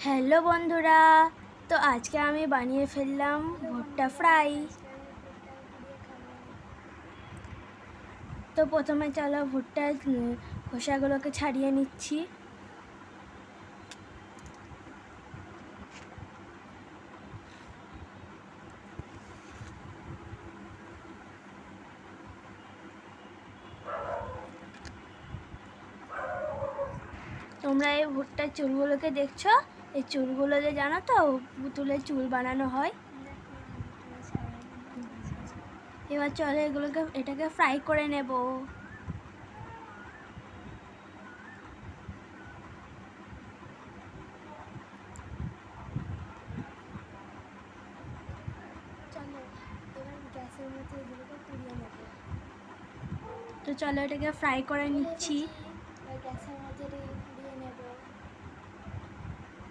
Hello বন্ধুরা, তো আজকে আমি বানিয়ে ফেললাম ভুট্টা ফ্রাই। তো প্রথমে চলো ভুট্টার খোসাগুলোকে ছাড়িয়ে নিচ্ছি। তোমরা এই ভুট্টার চুলগুলোকে দেখছো, এই চুলগুলো যে জানো তো পুতুলের চুল বানানো হয়। এবার চলো এটাকে ফ্রাই করে নেব। তো চলো এটাকে ফ্রাই করে নিচ্ছি।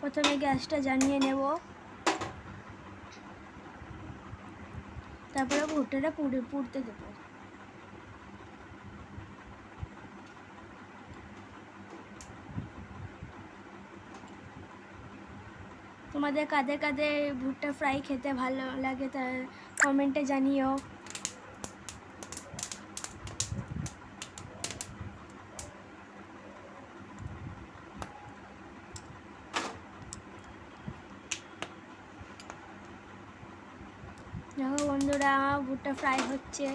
প্রথমে গ্যাসটা জ্বালিয়ে নেব, তারপরে ভুট্টাটা পুড়তে দেবো। তোমাদের কাদের কাদের ভুট্টা ফ্রাই খেতে ভালো লাগে তা কমেন্টে জানিও। দেখো বন্ধুরা, ভুট্টা ফ্রাই হচ্ছে।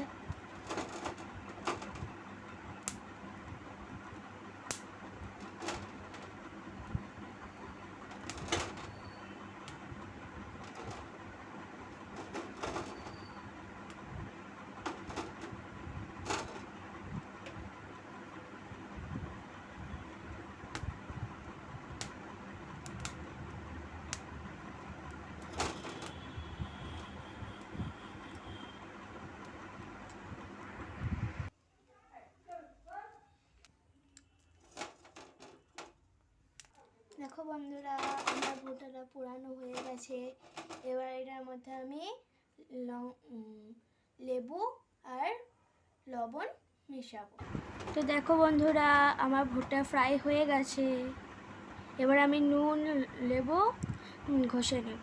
দেখো বন্ধুরা, আমার ভুট্টাটা পুরানো হয়ে গেছে। এবার এটার মধ্যে আমি লেবু আর লবণ মেশাবো। তো দেখো বন্ধুরা, আমার ভুট্টা ফ্রাই হয়ে গেছে। এবার আমি নুন লেবু ঘষে নেব।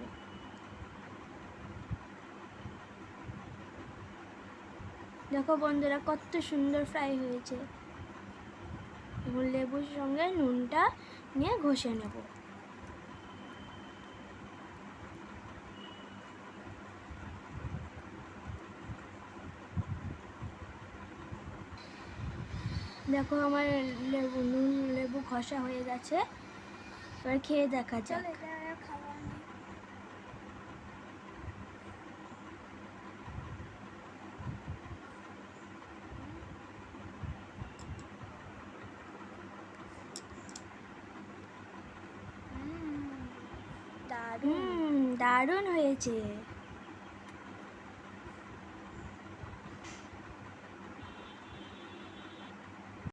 দেখো বন্ধুরা, কত সুন্দর ফ্রাই হয়েছে। এবং লেবুর সঙ্গে নুনটা নিয়ে ঘষে নেব। দেখো আমার লেবু ঘষা হয়ে গেছে। এবার খেয়ে দেখা যাক। দারুণ হয়েছে।